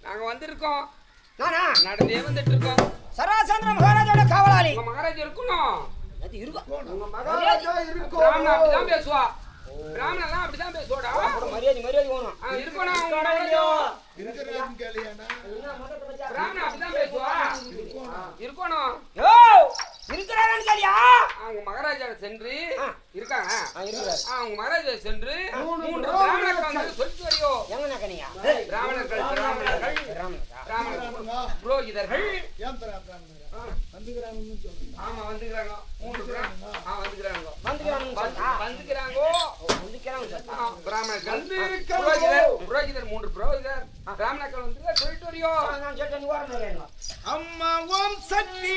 நாங்க வந்திருக்கோம். நடந்தே வந்துட்டு இருக்கோம். சராசந்திர மகாராஜோட காவலாளி. உங்க மகாராஜா இருக்கணும். அது இருக்கும். உங்க மகாராஜா இருக்கும். பிராமணன் அப்படிதான் பேசுவா. பிராமணன்லாம் அப்படிதான் பேசுவாடா. மரியாதை வேணும். இருக்கணும் உங்க மகாராஜா. இருக்கறான்னு கேளியானா? பிராமணன் அப்படிதான் பேசுவா. இருக்கணும். யோ! இருக்கறான்னு கேளியா? உங்க மகாராஜா சென்று இருக்காங்க. இருக்காரு. உங்க மகாராஜா சென்று மூன்று பிராமணர்கள் வந்து சொல்லிட்டு வரியோ. எங்கன கனியா? பிராமணர்கள் புரோகிதர்கள் ஏன் பிராமணர்கள் வந்துக்கறாங்கன்னு சொல்றீங்க. ஆமா வந்துக்கறாங்க. மூன்று வந்துக்கறாங்க. பிராமணர்கள் புரோகிதர் மூன்று புரோகிதர் பிராமணர்கள் வந்து சொல்லிட்டு வரியோ. நான் சொல்றேன் நீ வரணும். அம்மா ஓம் சக்தி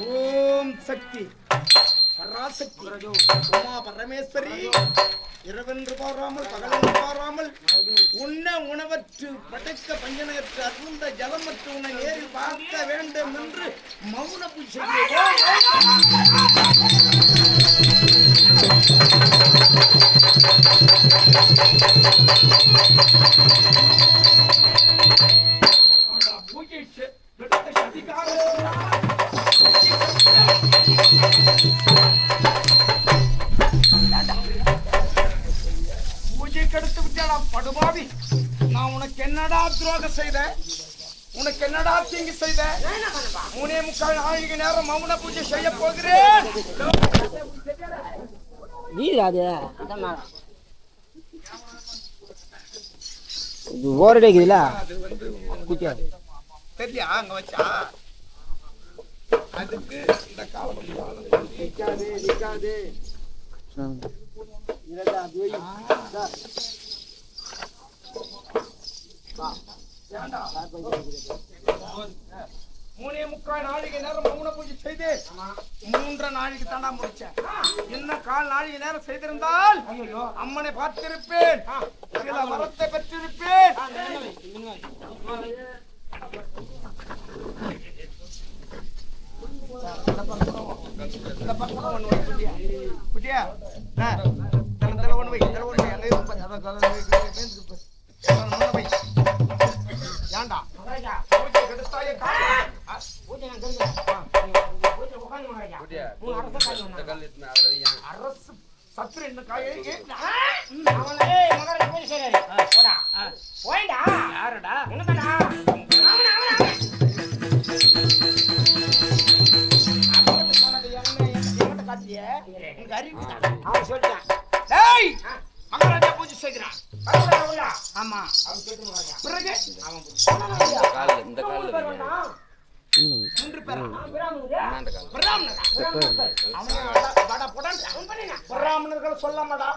ஓம் சக்தி உமா பரமேஸ்வரி இரவென்று பாராமல் பகலென்று பாராமல் உண்ண உணவற்று படைக்க பஞ்சனையற்று அருந்த ஜலமற்று உன்னை நேரில் பார்க்க வேண்டும் என்று மௌன பூஜை படுபாவி, நான் உனக்கு என்னடா துரோகம் செய்த? உனக்கு என்னடா தீங்கு செய்த? 3:45 நாழிகை நேரம் மௌன பூஜை செய்ய போகிறேன். தெரியல அங்க வச்சா அதுக்கு இந்த காலம் நிக்காதே 3.25 நாழிகை நேரம் மௌன பூஜை செய்து 3 நாழிகை தாண்டா முடிச்சேன். இன்னும் 1/4 நாழிகை நேரம் செய்திருந்தால் அம்மனை பார்த்திருப்பேன், சில வரத்தை பெற்றிருப்பேன். இந்த பக்கம் ஒண்ணு வை குட்டியா, தல ஒண்ணு வை, தல ஒண்ணு வை, அங்கே வை, ஏண்டா பூஜை கெடுத்தாயே அரசு சத்துரு என்ன காயை யாருடா மகாராஜா பூஜை செய்கிறான். ஆமா பிறகு இந்த பிராமணர்கள் சொல்லாமடா,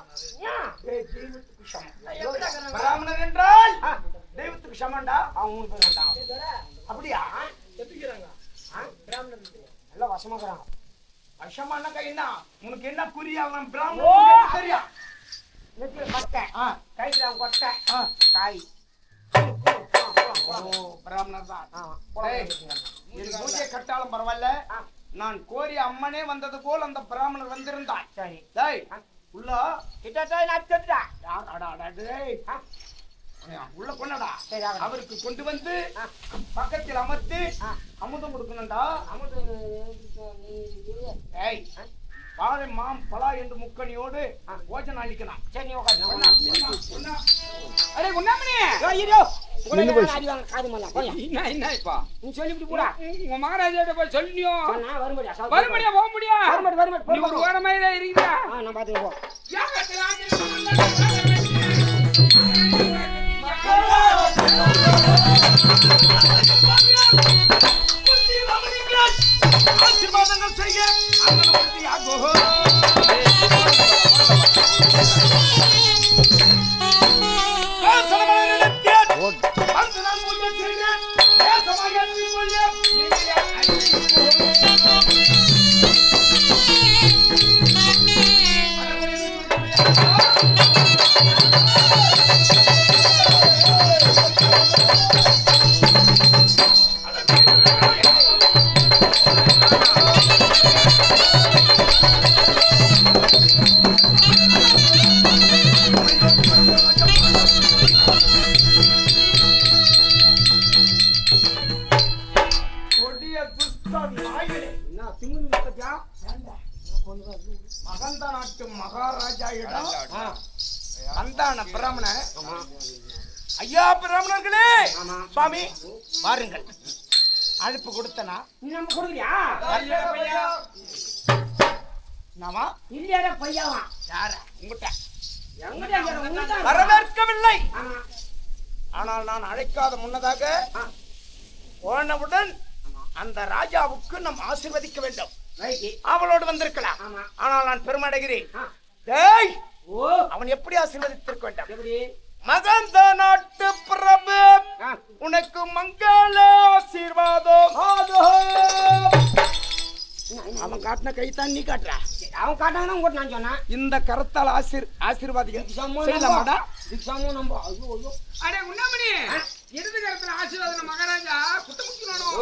பிராமணர் என்றால் தெய்வத்துக்கு சமண்டா. அவங்க அப்படியா எல்லாம் வசமாக்குறாங்க. வசமானாக்கா என்ன உனக்கு என்ன புரியா? பிராமணர் சரியா கொட்டை கைத்துல கொட்டை காய் பிராமணர் தான். பூஜை கட்டாலும் பரவாயில்ல, நான் கோரிய அம்மனே வந்தது போல் அந்த பிராமணர் வந்திருந்தான். சரி உள்ள உள்ள கொண்டடா, அவருக்கு கொண்டு வந்து பக்கத்தில் அமர்த்தி அமுதம் கொடுக்கணும்டா. வாழை மாம் பலா என்று முக்கணியோடு ஓஜனை அளிக்கலாம். சரி மகாராஜா போய் சொல்லியோ வரும்படியா போக முடியும். ஒரு ஓரமையில இருக்கிறா ஆசீர்வாதங்கள் செய்ய மகந்த நாட்டு மகாராஜாயிடம் வந்தான பிராமண, ஐயா பிராமணர்களே, சுவாமி வாருங்கள். அழைப்பு கொடுத்தனா நம்ம கொடுக்கலையா? நாமா இல்லையா பையாவா? யார உங்ககிட்ட வரவேற்கவில்லை. ஆனால் நான் அழைக்காத முன்னதாக போனவுடன் அந்த ராஜாவுக்கு நாம் ஆசீர்வதிக்க வேண்டும். அவளோடு வந்திருக்கலாம், ஆனால் நான் பெருமடைகிறேன். அவன் எப்படி ஆசீர்வதித்திருக்க வேண்டும்? மகந்த நாட்டு பிரபு, உனக்கு மங்கள ஆசீர்வாதம். அவன் காட்டின கைத்தான் நீ காட்டுற. அவன் காட்டாங்க உங்கள்கிட்ட நான் சொன்னேன். இந்த கருத்தால் ஆசீர்வாதிகள் செய்யலாமாடா? அடே உண்ணாமணி, இடது கரத்துல ஆசீர்வாதம் மகாராஜா குட்ட முடிச்சுக்கணும்.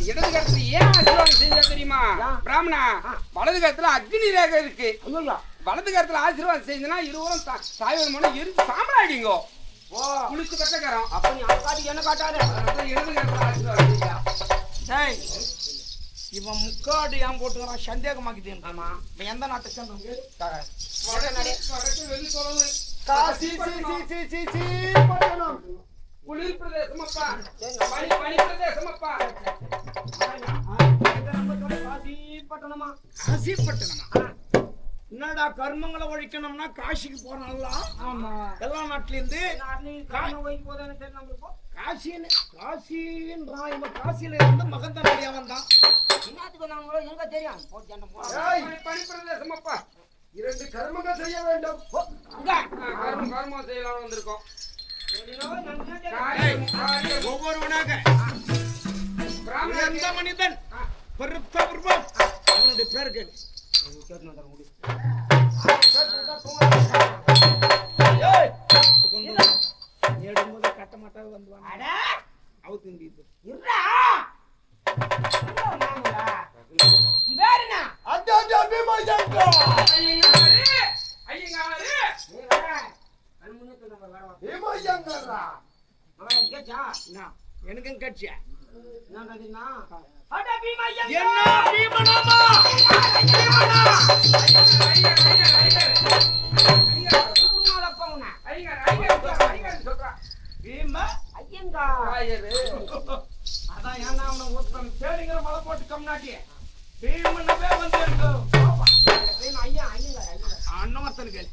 இடது கருத்துல ஏன் ஆசீர்வாதம் செஞ்சா தெரியுமா? பிராமணா, வலது கருத்துல அக்னி ரேகை இருக்கு. வலது கருத்துல ஆசீர்வாதம் செஞ்சா இருவரும் சாய்வன் மூலம் எரிஞ்சு சாம்பலாடிங்க. குளிச்சு கட்டக்காரன். அப்ப நீ அவன் காட்டி என்ன காட்டாரு? இடது கருத்துல ஆசீர்வாதம். இவன் முக்காடு ஏன் போட்டுக்கிறான்? சந்தேகமாக்குது. ஆமா, இவன் எந்த நாட்டை சேர்ந்தவங்க? குளிர் பிரதேசமப்பா, பனி பிரதேசமப்பா. காசிப்பட்டணமா? காசிப்பட்டணமா? என்னடா கர்மங்களை ஒழிக்கணும்னா காசிக்கு போறாங்களா? ஆமா, எல்லா நாட்டுல இருந்து காசியில இருந்து மகந்த நடிகா வந்தான். என்னத்துக்கு நான் எங்க தெரியும்? பனி பிரதேசமப்பா. 2 கர்மங்கள் செய்ய வேண்டும். கர்மம் செய்யலாம் வந்திருக்கோம். ஒவ்வொருவனாக பிராமணர் எந்த மனிதன் பெருத்த உருவம் அவனுடைய பேர் கேளு. ஏய், கொண்டு வா. ஏடும்போது கட்ட மாட்டாது வந்துவாங்க. அட அவுத்து முடியுது. இருடா வேறனா அடடா பீமசங்கரா. ஐயங்காரு நீ வர கண் முன்னே நம்ம வரவா பீமசங்கரா. அவன் கேச்சா என்ன, எனக்கும் கட்சியா நான் கதினா அட பீமையா என்ன பீமனாமா பீம ஐயங்கா அதான் ஏன்னா அவனை ஒருத்தன் தேடிங்கிற மலை போட்டு கம்னாட்டி பீமனவே வந்து இருக்கும். பீம ஐயா ஐயங்கா அண்ணமத்தன் கேளு.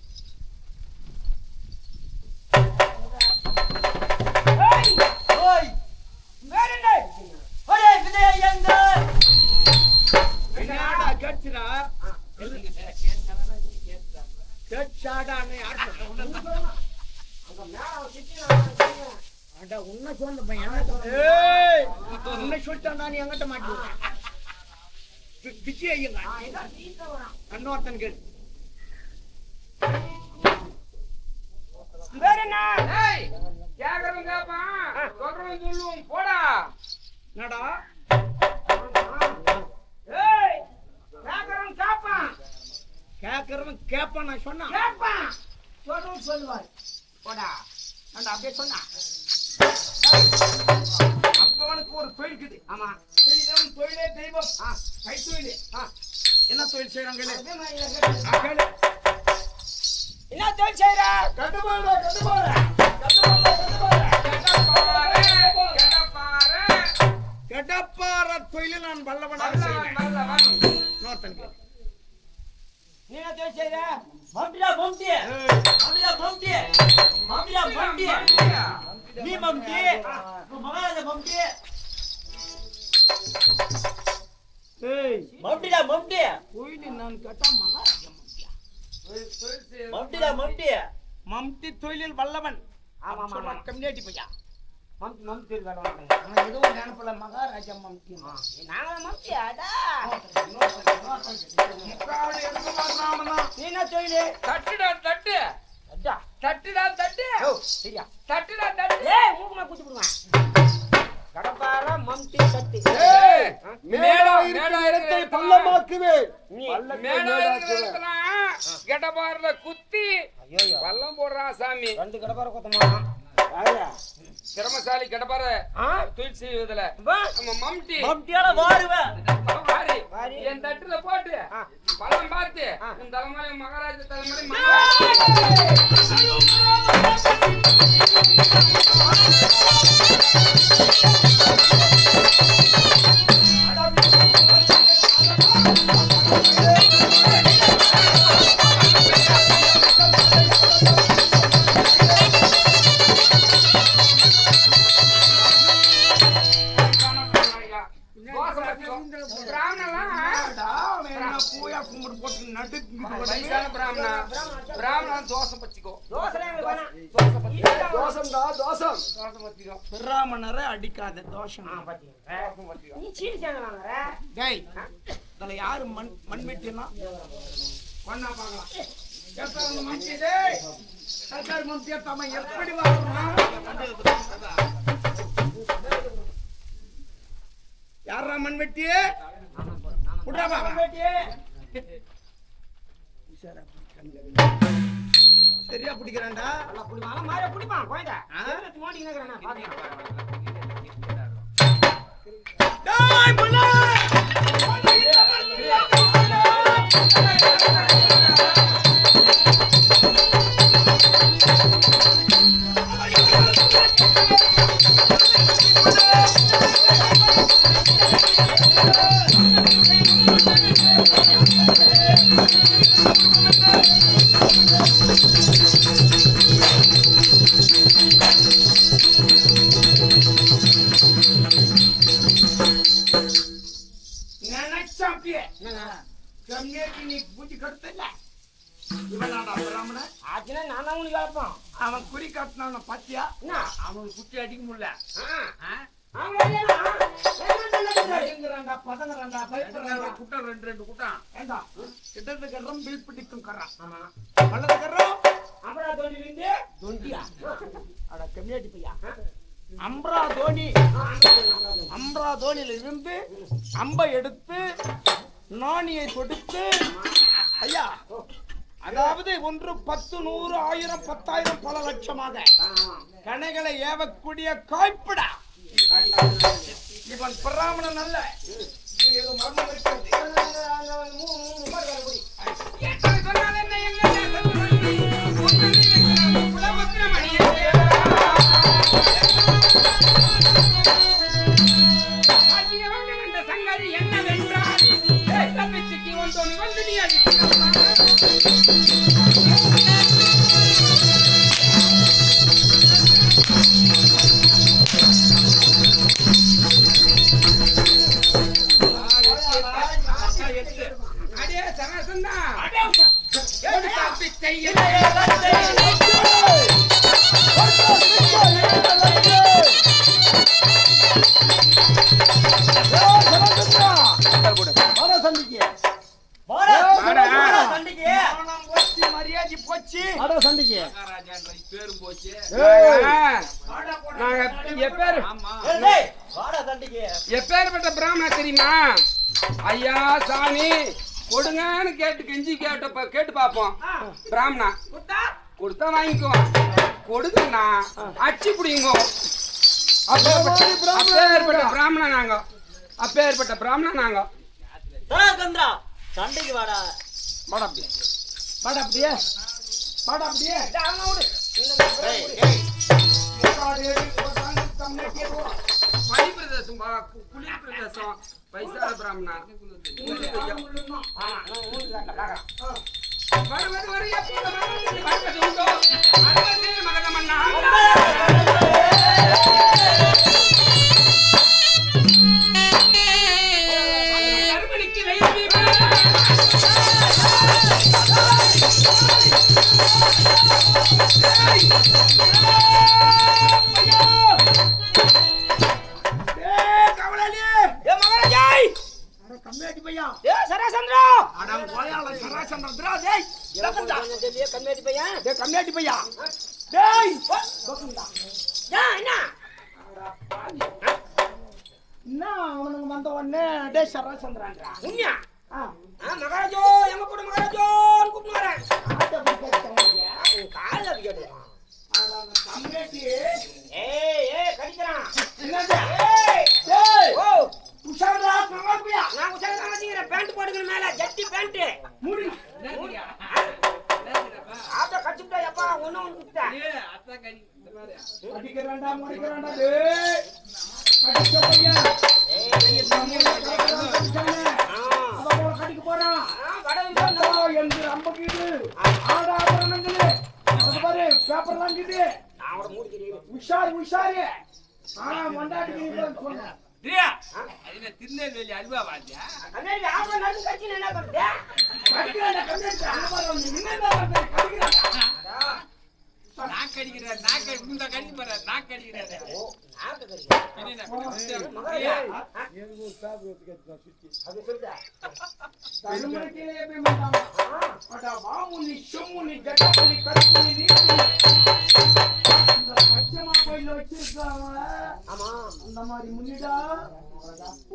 ஓய் வேறனே ஒரே விஜயங்க என்னடா கேட்கிறா கேட்சாடான்னு யார் சொன்னா? அங்க மேல சிட்டினா அட உன்னை சொன்ன பையன் ஏய் உன்னை சொல்லிட்டான்டா நீ எங்கிட்ட மாட்டிடுவேன். பிச்சி ஐயங்க இதான் தீத்த வரான் அண்ணோத்தன் கேளு. வேறனா ஏய் கேக்குறவன் கேப்பான் சொல்றவன் சொல்லுவோம் போடா. என்னடா ஏய் கேக்குறவன் கேப்பான் கேட்கறவன் கேட்பான் நான் சொன்னா கேப்பான் சொல்றவன் சொல்லுவார் போடா நான் அப்படியே சொன்னா அப்பவனுக்கு ஒரு தொழில் இருக்குது. ஆமா தெய்வம் தொழிலே தெய்வம் கை தொழிலே என்ன தொழில் செய்யறாங்க கேளு. என்ன தொழில் செய்யற கட்டுமாட கட்டுமாட கட்டுமாட கட்டுமாட. கடப்பார தொழில் நான் வல்லவனாக செய்வேன். இன்னொருத்தன் கேளு. நீ என்ன தொழில் செய்யற மம்டியா மம்டி மம்டியா மம்டி மம்டியா மம்டி நீ மம்டி மகாராஜா மம்டி ஏய் மம்டியா மம்டி தொழில் நான் கேட்டா மகாராஜா மம்டியா மம்டி மம்டி தொழிலில் வல்லவன். ஆமா ஆமா கம்யூனிட்டி பையா மம் தொழில் வேலை ஆனா எதுவும் நினைப்பல மகாராஜா மம்டி நாங்க மம்டியாடா முக்காடு எடுத்து மாட்டாமனா நீ என்ன தொழில் தட்டுடா தட்டு அடா தட்டுடா தட்டு ஓ சரியா தட்டுடா தட்டு. ஏய் மூக்குமா குத்தி விடுவான் கடப்பார மம்டி தட்டு ஏய், மேடா இருக்கிற இடத்தை பள்ளமாக்குவேன். நீ மேடா இருக்கிறதெல்லாம் கெட்டபார்ல குத்தி ஐயோ பள்ளம் போடுறான் சாமி. 2 கடப்பார கொத்தமா ஆயா திறமசாலி கெட்டபார ஆ தொழில் செய்வதில் வா நம்ம மம்டி மம்டியால வாருவேன் வாரி வாரி. என் தட்டுல போட்டு பழம் பார்த்து உன் தலைமுறை மகாராஜா தலைமுறை வயசான பிராமணன் தோசை பச்சிக்கோ. தோசை எங்க வேணா தோசம்டா தோசம். தோசை பச்சிக்கோ. பிராமணரை அடிக்காத தோஷம். தோசை பச்சிக்கோ. நீ சீனி சேங்க வாங்குற டேய் இதுல யாரு மண் வெட்டினா பண்ணா பார்க்கலாம். கேட்டாங்க மம்டி டேய் சர்க்கார் மம்டி தம்ம எப்படி வாங்குறா யாரா மண் வெட்டி புடா பாபா சரியா பிடிக்கிறான்டா. நல்லா புடிவான் மாற புடிப்பான் கோயடா எடுத்து மாட்டிங்க இருக்கறனா பாருங்க டேய் புலா நினைச்சாப்பியே என்னங்க கம்மியாக்கி நீ பூச்சி கடுத்தல இவனாடா பிராமணன் ஆச்சுன்னா நான் தான் உனக்கு கேட்பான். அவன் குறி காட்டினான பாத்தியா என்ன? அவனுக்கு குத்தி அடிக்க முடியல அவங்க இல்லையா? பயங்கரண்டா பதங்கரண்டா பயப்படுறாங்க குட்டம் ரெண்டு குட்டம் ஏண்டா இடது கரம் பில் பிடிக்கும் கரம் ஆமா. வலது கரம் அப்புறம் தோண்டிலிருந்து தொண்டியா அட கம்மியாட்டி பையா அம்ரா தோனியில இருந்து அம்பை எடுத்து நாணியை கொடுத்து ஐயா அதாவது 1 10 100 1000 10,000 பல லட்சமாக கணைகளை ஏவக்கூடிய காய்ப்படா இவன் பிராமணன் அல்ல இது ஏதோ மர்மம் இருக்கிறது சொன்னால் என்ன என்ற சங்கதி என்னவென்றால் தப்பிச்சுக்கு வந்தோனி வந்து நீ அடியே சரசந்தா தப்பிச்சை மரியாதை போச்சு பேரும் போச்சு எப்பேற்பட்ட பிராமணா தெரியுமா ஐயா சாமி கொடுங்கன்னு கேட்டு பாப்போம் பிராமணா கொடுத்தா வாங்கிக்குவோம் கொடுங்கன்னா அச்சு பிடிங்கோ அப்பேற்பட்ட பிராமணா நாங்க அப்பேற்பட்ட பிராமணா நாங்க சராசந்திரா சண்டைக்கு வாடா வாடா அப்படியே பனி பிரதேசம் குளிர் பிரதேசம் வயசான பிராமணா கம்மியாட்டி பையா சராசந்திரா அட கோயால சராசந்திரா டேய் கம்மியாட்டி பையன் கம்மியாட்டி பையா டேய் என்ன அவனுக்கு வந்த உடனே டேய் சராசந்திரான்றா உண்மையா மகாராஜோ எங்க கூட மகாராஜோ கூப்பிட்டு வரேன் கால கேட்டு கம்மியாட்டி ஏய் கடிக்கிறான் என்னது ஏய் ஓ உஷாரா கம்மியாட்டியா நான் உஷாரா கடிக்கிறேன் பேண்ட் போடுங்க மேல ஜட்டி பேண்ட் மூடி ஆட்ட கடிச்சுட்டா எப்பா ஒண்ணு குடுத்தா அடிக்கறான்டா முடிக்கறான்டா டேய் கடிச்ச பையா ஏய் அவன் கடிக்க போறான் கடவுளே என்று அம்பகிது ஆடாபரணங்களே அது பாரு பேப்பர்லாம் கிது நான் அவரை மூடிக்கிறேன் உஷாரு மண்டாட்டிக்கு சொல்றேன் திருநெல்வேலி அல்வா வாத்தியா அண்ணே ஆபரண நடு கட்சி என்ன பண்ற கடிக்கறான்டா கம்மியாட்டி அனுபவம் என்னடா கடிக்கறான் நாக்கு அடிக்கிறார் நாக்கு இந்த கடிக்க போறார் நாக்கு அடிக்கிறார் நாக்கு கடிக்கிறேன் அது சொல்றா தருமத்திலே போய் மாட்டான் அட வாமுனி செம்முனி ஜட்டமுனி கருமுனி நீதி இந்த பச்சைமா கோயில வச்சிருக்காங்க ஆமா அந்த மாதிரி முனிடா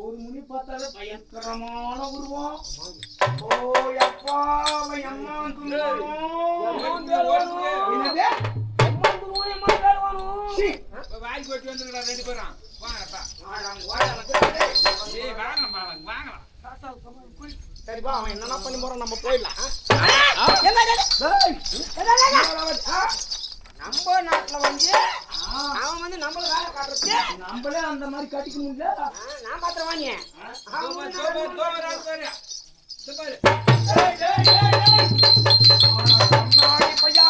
ஒரு முனி பார்த்தாலே பயங்கரமான உருவம் ஓ அப்பா அம்மா என்னது வாங்கி போட்டு வந்துருக்கா 2 பேரும் வாங்கப்பா வாங்கலாம் சரிப்பா அவன் என்னன்னா பண்ணி போறான் நம்ம போயிடலாம் நம்ம நாட்டுல வந்து அவன் வந்து நம்மள வேலை காட்டுறது நம்மளே அந்த மாதிரி கட்டிக்க முடியல நான் பாத்திரம் வாங்க பையா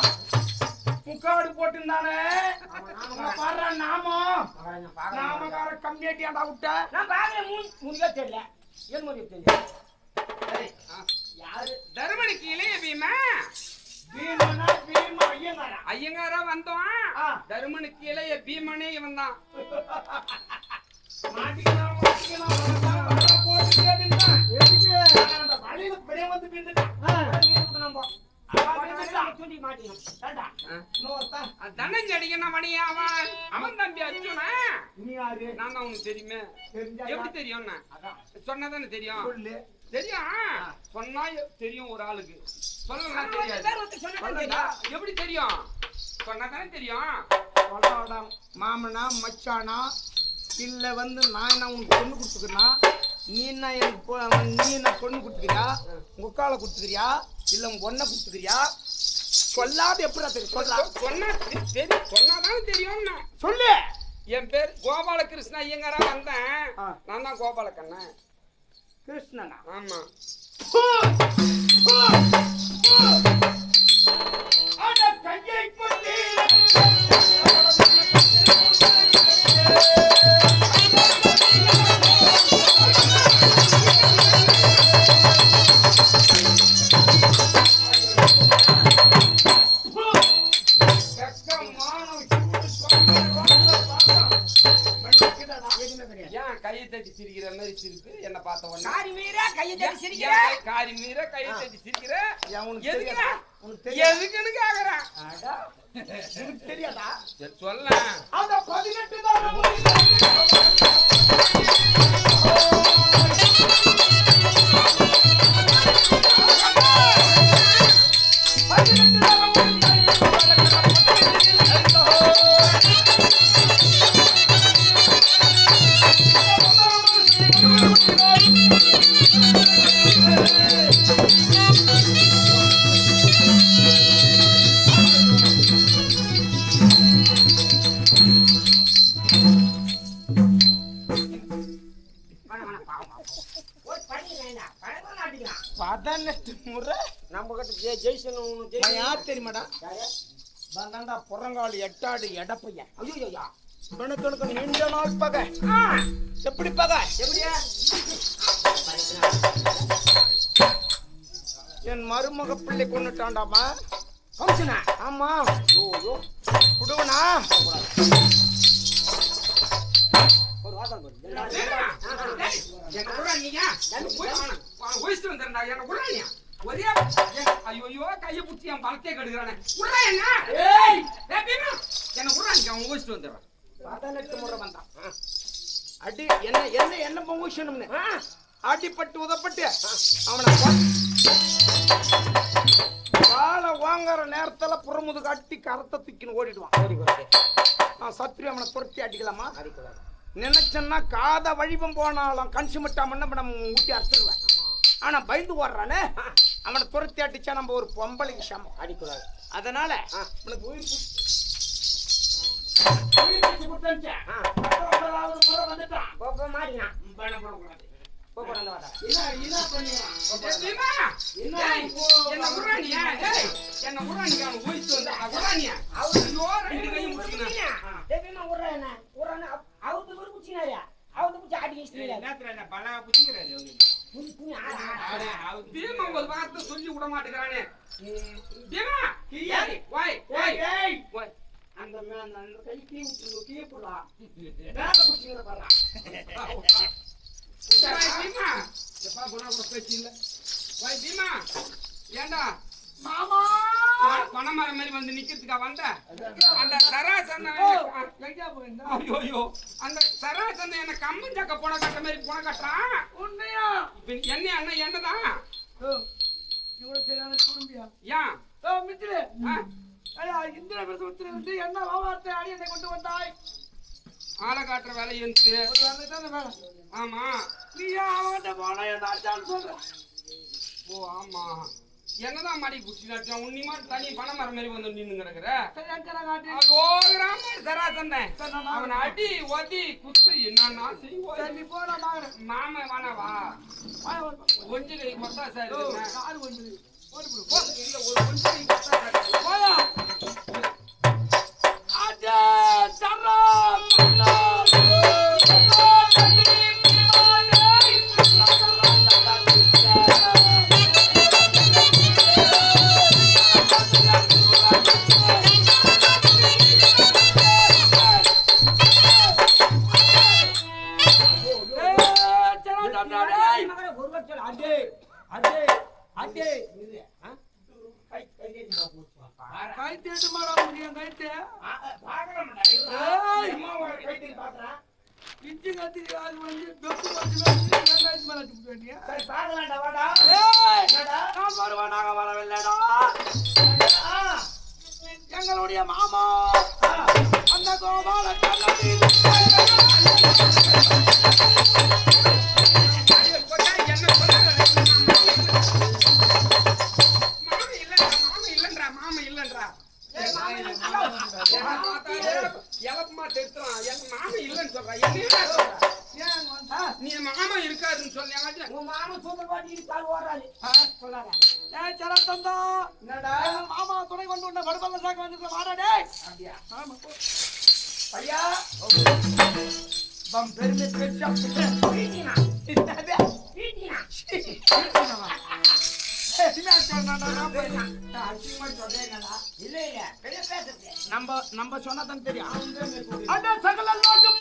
முக்காடு போட்டுருந்தானே பாரு நாமக்கார கம்மியாட்டியாண்டா விட்ட நான் பாக்குறேன் முடிய தெரியல ஏன் முடிய தெரியல தருமணிக்கு இளைய பீமா பீமனா பீமா ஐயங்காரா ஐயங்காரா வந்தோம் ஆ. தருமனுக்கு இளைய பீமனே இவன் தான். மாட்டிக்கலாம் வர போட்டு கேட்டுங்க எதுக்கு? அந்த வழியில பெரிய வந்து பின்னுட்டான் நம்ம தூண்டி மாட்டிக்கணும். ஏண்டா? நோத்தா தனஞ்சு அடிக்கணும் மணியா அவன் தம்பி அர்ஜுனா. நீ யாரு நான் தான் உனக்கு தெரியுமே. தெரிஞ்சா எப்படி தெரியும்? அதான் சொன்னதானே தெரியும். சொல்லு தெரியும். சொன்னா தெரியும் ஒரு ஆளுக்கு. சொல்லலாம் பேர் தெரியாது. வந்து சொன்னா சொல்லடா. எப்படி தெரியும்? சொன்னதானே தெரியும். சொல்லோட மாமனா மச்சானா இல்ல வந்து நான் என்ன உனக்கு பொண்ணு கொடுத்துக்கிறனா நீ என்ன எனக்கு நீ என்ன பொண்ணு கொடுத்துக்கிறியா உங்க அக்கால கொடுத்துக்கிறியா இல்ல உங்க ஒன்ன கொடுத்துக்கிறியா சொல்லாத எப்படி தெரியும் சொல்லலாம் சொன்னாதானே தெரியும்னா. சொல்லு என் பேர் கோபாலகிருஷ்ண ஐயங்காரா வந்தேன். ஆ. நான் தான் கோபாலக்கண்ணன். கிருஷ்ணனா ஆமா. அட கையை கொண்டு ஏன் கையை தட்டி சிரிக்கிற மாதிரி சிரிப்பு என்ன பார்த்த உடனே? காரி மீறா கையை தட்டி சிரிக்கிற. ஏன் காரி மீற கையை தட்டி சிரிக்கிற? உனக்கு எதுக்கு? தெரியாதா உனக்கு தெரியாது எதுக்குன்னு கேக்குறேன். உனக்கு தெரியாதா சரி, சொல்லேன். அந்த 18 தான் ஒரு பண்ணி வேண்டா. பழக்கம் நாட்டிக்கலாம். 18 முறை நம்ம கிட்ட ஜெயிசனும் நான் யார் தெரியுமாடா வந்தாண்டா புறங்கால் எட்டாடு எடப்பையன் ஐயோ கணக்கு நீண்ட நாள் பகை எப்படி பகை எப்படியா? என் மருமக பிள்ளை கொண்டுட்டாண்டாமா கம்சனா? ஆமா ஐயோ குடுவனா ஒரு வாசம் போடு. டேய், என்ன குர்றானியா? போய் ஒய்ஸ்ட் வந்துறடா. என்ன குர்றானியா? ஒரே ஐயோ கையை புடிச்சு என் பலத்தை கெடுக்குறானே. குர்றா என்ன? ஏய் பீமா என்ன குர்றானியா? அவன் ஒய்ஸ்ட் வந்துறான். 18 முறை வந்தான் அடி என்ன என்ன என்ன பொங்குஷனும்னு அடிப்பட்டு உதப்பட்டு அவனை வாழை வாங்குற நேரத்துல புறமுது கட்டி கரத்தை தூக்கின்னு ஓடிடுவான் நான் சத்ரி அவனை துரத்தி அடிக்கலாமா நினைச்சேன்னா காத வழிபம் போனாலும் கன்சுமட்டா மண்ண நம்ம ஊட்டி அறுத்துருவேன் ஆனா பயந்து ஓடுறானே அவனை துரத்தி அடிச்சா நம்ம ஒரு பொம்பளைக்கு சமம் அடிக்கூடாது. அதனால உனக்கு உயிர் போப்போ மாட்டினான். போப்போ அந்த வாடா. பீமா ஏய் என்ன குர்றானியா? ஏய் என்ன குர்றானியா? அவன் ஒய்ஸ்ட் வந்துறான். குர்றானியா? ஐயோ ரெண்டு கையும் புடிச்சுனா. தேவிமா உறறேனா? உறறனா அவுத்து ஒரு புடிச்சினாரியா? அவுத்து புடிச்சு ஆடி கிஸ்டில. நேத்ரா பலா புடிங்கறாரு அவரு. புடி ஆடா. பீமா ஒரு வார்த்தை சொல்லி விட மாட்டேங்கறானே. பீமா ஏய் வாய் வாய் வாய் அந்த மேல அந்த கை கீ போடா மேல புடிச்சிங்கற பாறா பீமா எப்பா போனா கூட பேச்சு இல்ல. வாய் பீமா ஏண்டா மாமா பணமரம் மாதிரி வந்து நிக்கிறதுக்கா வந்த? அந்த சராசன எங்க போயிந்தா ஐயோ அந்த சராசன என்ன கம்மஞ்சக்க போன கட்ட மாதிரி போன கட்டுறான். உண்மையா என்ன அண்ணா என்னதான் இவ்வளவு சரியான குடும்பியா ஏன் மித்திரே ஐயா இந்திர பிரசுத்திர வந்து என்ன வார்த்தை ஆடி என்னை கொண்டு வந்தாய் ஆளை காட்டுற வேலை இருந்து ஒரு வேலை தான் வேலை ஆமா. நீ அவன்கிட்ட போனா என்ன ஆச்சான்னு சொல்ற ஓ ஆமா என்னதான் மாடி குடிச்சு உன்னி மாதிரி தனி பணமரம் மாதிரி வந்து நின்று கிடக்குற. சரி அக்கறை காட்டி கோகுராம சராசந்தேன் அவனை அடி ஒதி குத்து என்னன்னா செய்வோம். சரி நீ போனா வாங்குறேன் மாம வானவா ஒஞ்சு கை கொத்தா சார் காரு வந்து ஓடி இல்ல ஒரு ஒஞ்சு கை கொத்தா சார் போயா ஆஜா சரம் அடே அடே அடே கை தேட்டு மாறா முடியும் கைட்டு இஞ்சி கத்தி அது வந்து தொப்பு கத்தி வெங்காயத்து மேல அடிச்சு வேண்டிய நான் வருவேன் நாங்க வரவில்லைடா எங்களுடைய மாமா அந்த கோபால கண்ணி நீ மாமா இருக்காதுன்னு சொன்ன மாமா சூப்பர் பாட்டி கால் ஓடுறாரு சொல்லாத சரத்தந்தா மாமா துணை கொண்டு வந்த படுபல்ல சாக்கு வந்துட்டு வாடாடே அப்படியா ஆமா ஐயா பம் பெருமை பெருசா வீட்டினா வீட்டினா இல்ல இல்ல பெரிய பேசுறது நம்ம சொன்னதான் தெரியும் அட சகல லோகம்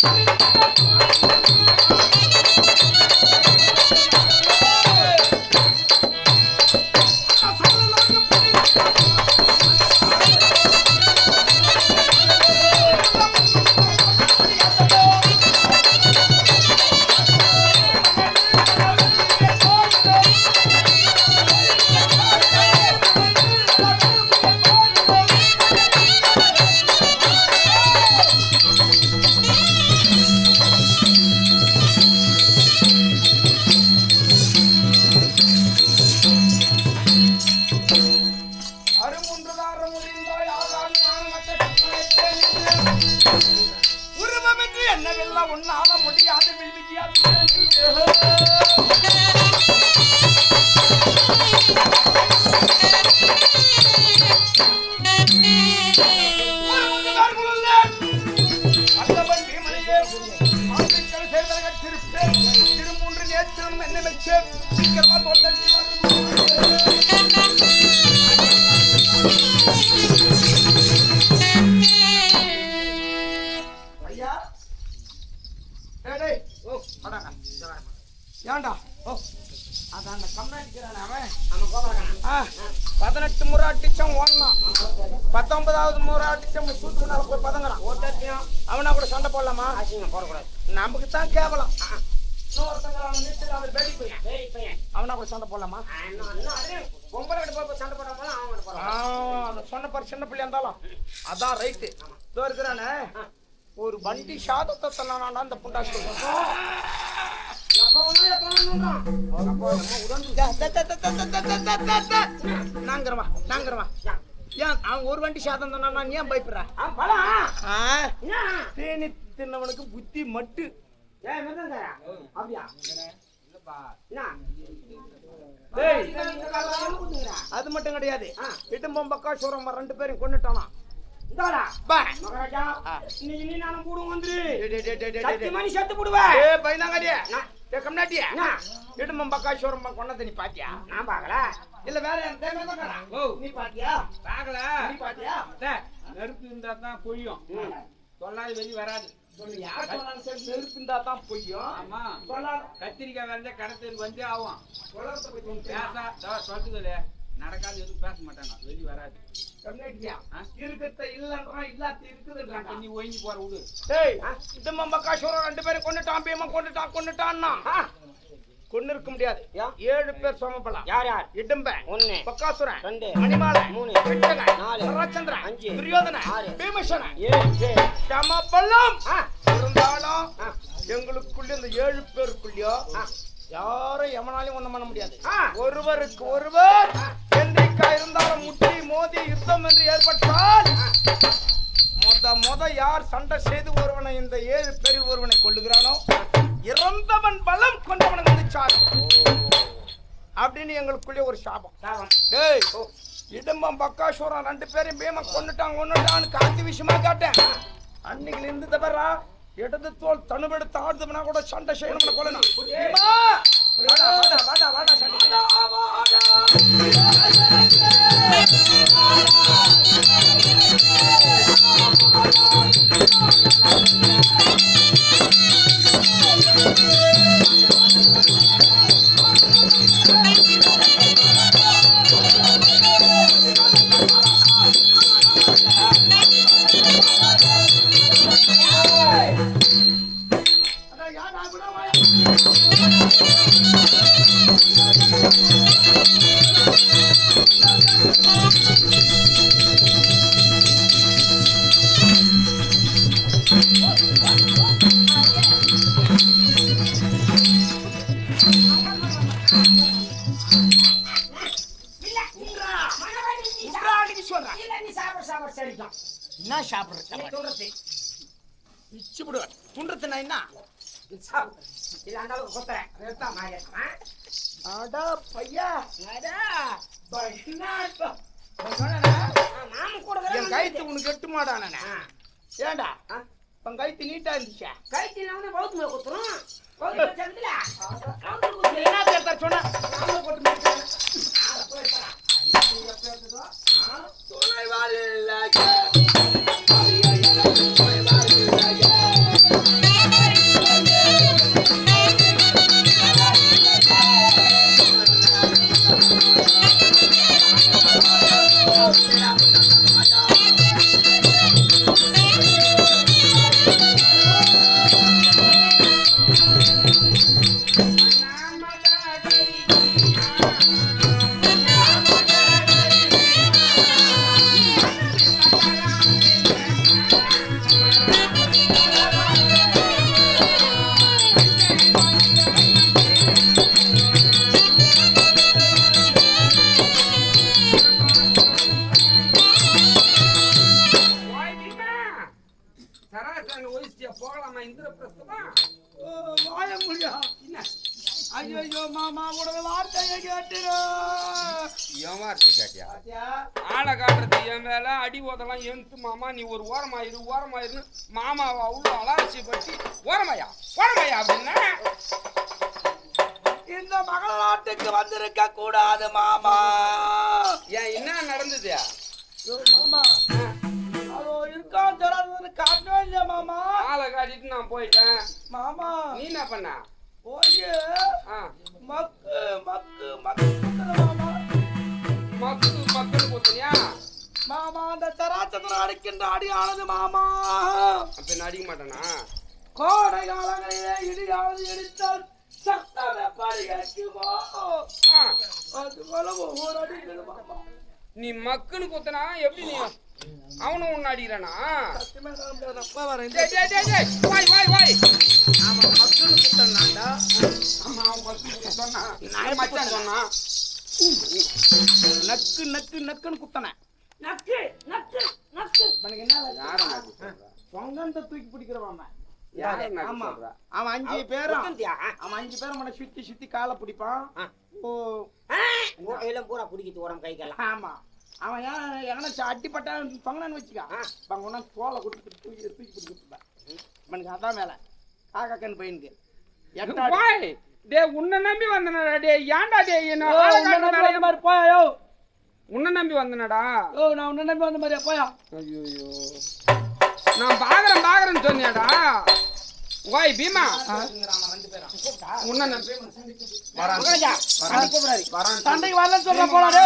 உருவமின்றி என்னவெல்லாம் உன்னால முடியாது அந்தவன் பீமனையே மாட்டுக்கள் சேர்ந்தவர்கள் திருமூன்று நேற்றும் என்ன வச்சு சீக்கிரமா தோட்டத்தில் ஐயா ஏண்டா ஓ அதான் அந்த கம்னாடிக்கிறான் அவன் 18 முறை அடிச்சம் ஓடலாம் 19வது முறை அடிச்சம் சூத்துனால போய் பதங்கறான் ஓட்டத்தையும் அவனா கூட சண்டை போடலாமா ஆசிங்க போடக்கூடாது நமக்கு தான் கேவலம் இன்னொருத்தங்க அவன் நிறுத்தி அவன் பேடி பையன் சரி பையன் அவனா கூட சண்டை போடலாமா இன்னும் அது பொம்பளை கிட்ட போய் சண்டை போட போல அவன் கிட்ட போறான் அந்த சொன்ன பாரு சின்ன பிள்ளையா இருந்தாலும் அதான் ரைட்டு இதோ இருக்கிறானே ஒரு வண்டி சாதத்தை தன்னானா அந்த புண்டாசி நாங்கிறவா ஏன் அவன் ஒரு வண்டி சாதம் தானா நீ ஏன் பயப்படுற தேனி தின்னவனுக்கு புத்தி மட்டு அப்படியா அது மட்டும் கிடையாது இடும்பம் பக்கா சூரம் 2 பேரும் கொண்டுட்டானா நானும் கூடும் வந்துரு மணி செத்து போடுவேன் இடும்பம் பக்கா சூரம் கொண்டது நீ பாத்தியா நான் பாக்கல இல்ல வேற நீ பாத்தியா பாக்கல நீ பாத்தியா நெருப்பு இருந்தா தான் பொய்யும் சொல்லாது வெளி வராது நெருப்பு இருந்தா தான் பொய்யும் ஆமா சொல்லாத கத்திரிக்காய் வந்து கடத்தல் வந்து ஆகும் சொல்லுதே நடக்காது எதுவும் பேச மாட்டாங்க வெளி வராது இருக்கிறத இல்லன்றா இல்லாத இருக்குதுன்றாங்க நீ ஒய்ஞ்சி போற விடு டேய் இடும்பம் பக்கா சூரம் 2 பேரும் கொண்டுட்டான் பீமா கொண்டுட்டான்னா கொண்டு இருக்க முடியாது 7 பேர் சோமபலம் யார் யார் இடும்ப 1 பக்காசுரன் 2 மணிமாலை 3 கிருஷ்ணன் 4 ராஜச்சந்திரன் 5 துரியோதன 6 பீமசேனன் 7 சமபலம் இருந்தாலும் எங்களுக்குள்ள இந்த 7 பேருக்குள்ளயோ யாரும் எவனாலையும் ஒண்ணும் பண்ண முடியாது ஒருவருக்கு ஒருவர் எந்திரிக்கா இருந்தாலும் முட்டி மோதி யுத்தம் என்று ஏற்பட்டால் முத யார் சண்டை செய்து ஒருவனை இந்த 7 பேரில் ஒருவனை கொள்ளுகிறானோ இறந்தவன் பலம் கொண்டவனை வந்து சாடும் அப்படின்னு எங்களுக்குள்ளே ஒரு சாபம் டேய் இடும்பம் பக்காசூரம் 2 பேரையும் பீமா கொண்டுட்டான்னு காத்தி விஷயமா கேட்டேன் அன்னைக்கு இருந்து தவறா இடது தோல் தனுவெடுத்து ஆடுதுனா கூட சண்டை செய்யணும்னு கொள்ளணும் வாடா சண்டை என்ன சாப்பிடுற நீ சொல்றது பிச்சு விடுவேன் துன்றதுனா என்ன இல்ல அந்த அளவுக்கு கொத்துறேன் அதான் மாறியா அடா பையா அடா பையனா மாமு கூட என் கைத்து உனக்கு எட்டு மாடானே ஏண்டா உன் கைத்து நீட்டா இருந்துச்சா கைத்தி நான் பௌத்து மேல குத்துறோம் பௌத்து சேர்ந்துல என்ன பேர்த்தா சொன்ன நாம போட்டு மேய்ச்சேன் போகலாமா இந்திரபிரஸ்தமா வாய முடியா ஐயோ மாமா உடனே வார்த்தையை கேட்டுரு என் வார்த்தை கேட்டியா ஆளை காட்டுறது என் வேலை அடி ஓதெல்லாம் எந்த மாமா நீ ஒரு ஓரமாயிரு மாமாவை அவ்வளோ அலாட்சி பற்றி ஓரமாயா அப்படின்னா இந்த மகள் நாட்டுக்கு வந்திருக்க கூடாது மாமா ஏன் என்ன நடந்தது மாமா அதோ இருக்கான் தராது காட்டவே இல்லையா மாமா ஆளை காட்டிட்டு நான் போயிட்டேன் மாமா நீ என்ன பண்ண போய் மக்கு மக்கள் போத்தினியா மாமா அந்த தராச்சந்திரன் அடிக்கின்ற அடியானது மாமா அப்ப நான் அடிக்க மாட்டேனா கோடை காலங்களிலே இடியானது இடித்தால் சத்தம் எப்படி கேட்குமோ அது போல ஒவ்வொரு அடிக்கிறது மாமா நீ மக்குன்னு குத்தனா எப்படி நீ அவனும் ஒன்னு அடிக்கிறானா வாய் ஆமா மக்குன்னு குத்தனாண்டா ஆமா அவன் மக்குன்னு சொன்னா மச்சான் சொன்னா நக்குன்னு குத்தன நக்கு எனக்கு என்ன யார சொங்கந்த தூக்கி பிடிக்கிறவாம ஆமா அவன் 5 பேரும் அவன் சுத்தி காலை பிடிப்பான் எல்லாம் பூரா குடிக்கிட்டு உடம்பு கைக்கெல்லாம் ஆமா அவன் எங்கன்னா அட்டிப்பட்டா சொங்கன்னு வச்சுக்கா ஒன்னா தோலை கொடுத்து தூக்கி பிடிக்கிட்டு எனக்கு அதான் மேல காக்காக்கன்னு பையனுக்கு டே உன்னை நம்பி வந்தனடா டே ஏன்டா டே மாதிரி போயோ உன்னை நம்பி வந்தனடா நான் உன்னை நம்பி வந்த மாதிரியா போயா ஐயோ நான் பாக்குறேன்னு சொன்னியாடா ஓய் பீமா உன்னை நம்பி சண்டைக்கு வரலன்னு சொல்ற போறாரு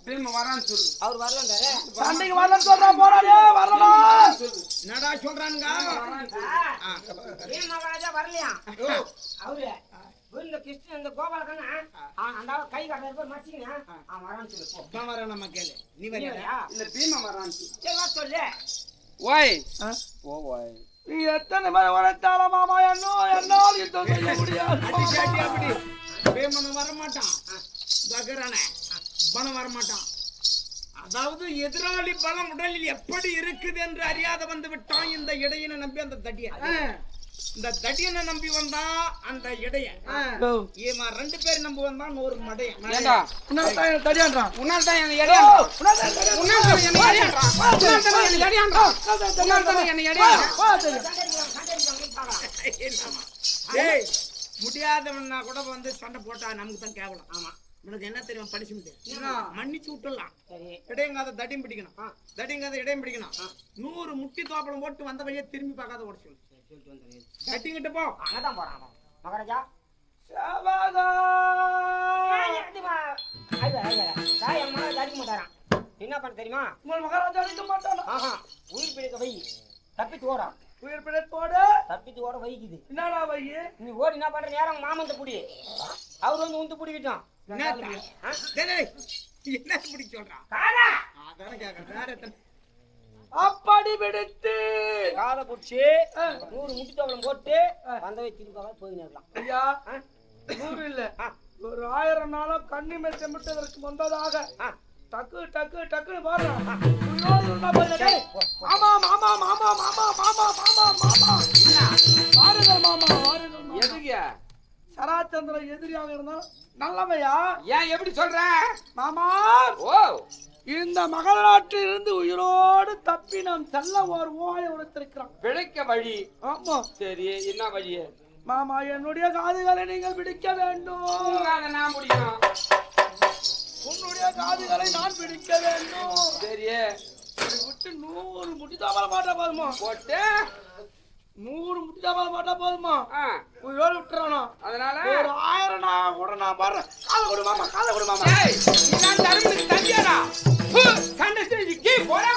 பீமா வரான்னு சொல்லு அவர் வரலன்றாரு சண்டைக்கு வரலன்னு சொல்ற போறாரு வரலா என்னடா சொல்றானுங்க மகாராஜா வரலையா அவரு வீட்டுல கிருஷ்ணன் இந்த கோபாலக்கண்ணா அந்த கை காட்டுற மச்சிங்க அவன் வரான்னு சொல்லு வர நம்ம கேளு நீ வரியா இல்ல பீமா வரான்னு சொல்லு சரி வா சொல்லு ஓய் ஓய் நீ எத்தனை பேர் வளர்த்தால மாமா என்னால் யுத்தம் செய்ய முடியாது அப்படி பேமன் வரமாட்டான் பகரானே பணம் வரமாட்டான் அதாவது எதிராளி பலம் உடலில் எப்படி இருக்குது என்று அறியாத வந்து விட்டான் இந்த இடையனை நம்பி அந்த தடிய இந்த தடியனை நம்பி வந்தா அந்த இடைய ஏமா 2 பேர் நம்பி வந்தான் ஒரு மடைய தடியான்றான் உன்னால் தான் என்ன எடையான்றான் உன்னால் தான் என்ன எடையான்றான் உன்னால் தான் என்ன எடையான்றான் உன்னால் தான் என்ன எடையான்றான் ஏய் முடியாதவன்னா கூட வந்து சண்டை போட்டா நமக்கு தான் கேவலம் ஆமா உனக்கு என்ன தெரியும் படிச்சு மன்னிச்சு விட்டுடலாம் இடையங்காத தடியும் பிடிக்கணும் தடியங்காத இடையும் பிடிக்கணும் 100 முட்டி தோப்பளம் போட்டு வந்த வழியே திரும்பி பார்க்காத ஓட சொல்லு தட்டிங்கிட்டு போ அங்கதான் போறான் மகாராஜா அடிக்க மாட்டாரான் என்ன பண்ண தெரியுமா மகாராஜா அடிக்க மாட்டானா உயிர் பிழைக்க வை தப்பித்து ஓடான் உயிர் பிழைப்போடு தப்பித்து ஓட வைக்குது என்னடா வை நீ ஓடி என்ன பண்ற நேரம் மாமந்த புடி அவர் வந்து உந்து பிடிக்கிட்டோம் என்ன பிடி சொல்றான் அதான கேக்குறேன் அப்படி விடுத்து காலை பிடிச்சி 100 முட்டி தோவலம் போட்டு வந்தவை திருப்பாக போயிடலாம் ஐயா 100 இல்ல ஒரு 1000 நாளும் கண்ணிமை செமிட்டதற்கு முன்பதாக டக்கு டக்கு டக்குன்னு பாடுறான். உயிரோடு இருந்தா பாருங்க. டேய், மாமா மாமா மாமா மாமா மாமா மாமா மாமா வாருங்கள் மாமா வாருங்கள் மாமா. எதுங்க சராச்சந்திரன் எதிரியாக இருந்தாலும் நல்லவையா? ஏன் எப்படி சொல்ற மாமா ஓ இந்த மகளாற்றில் இருந்து உயிரோடு தப்பி நாம் செல்ல ஒரு ஓய உடைத்திருக்கிறோம். பிழைக்க வழி ஆமா சரி என்ன வழி மாமா என்னுடைய காதுகளை நீங்கள் பிடிக்க வேண்டும். உங்களால நான் முடியும் உன்னுடைய காதுகளை நான் பிடிக்க வேண்டும். சரி இதை விட்டு 100 முடி தாமரை மாட்டா போதுமா? போட்டு 100 முடி தாமரை மாட்டா போதுமா? ஆ, உயிரோடு விட்டுறானோ அதனால ஒரு 1000 நான் கூட நான் பாடுறேன். காதை கொடு மாமா காதை கொடு மாமா. ஏய் நான் தரமுக்கு தந்தியாடா சண்டை செஞ்சு கீ போறா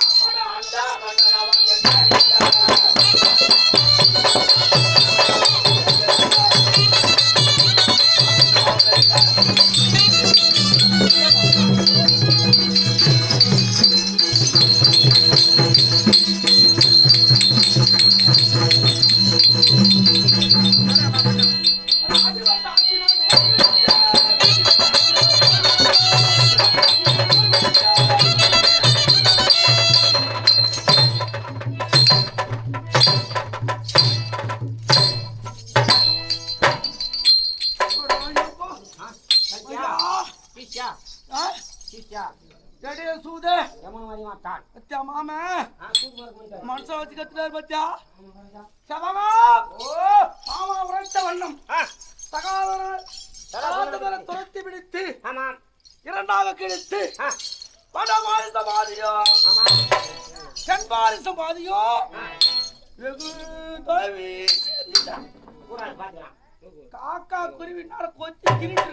மனசை வச்சு கத்துறாரு பத்தியா சபாமா மாமா உரைத்த வண்ணம் சகாதரனை துரத்தி பிடித்து இரண்டாக கிழித்து வடபாரிச பாதியோ தென்பாரிச பாதியோ வெகு தொலைவி காக்கா குருவி நேர கொத்தி கிரிட்டு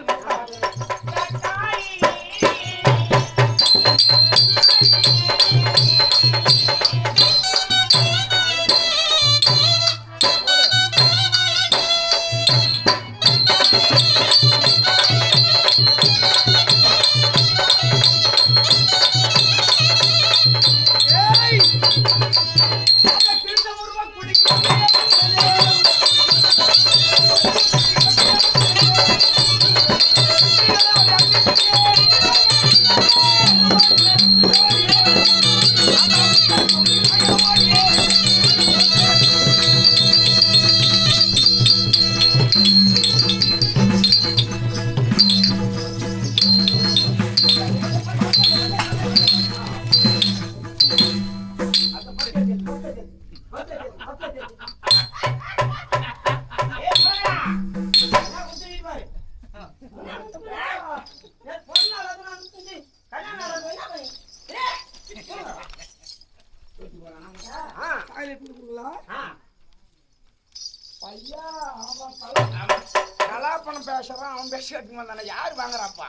கலாப்பணம் பேசுறான் அவன் பேச கட்டுமா யாரு வாங்குறாப்பா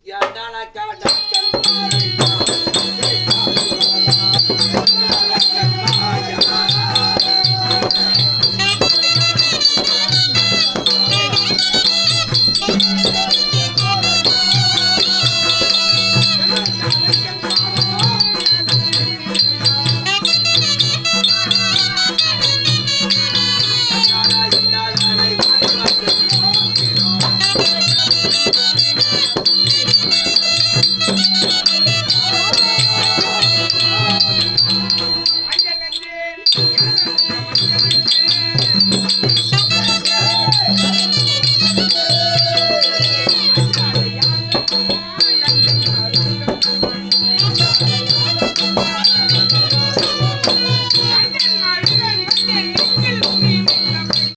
யாருடா நான்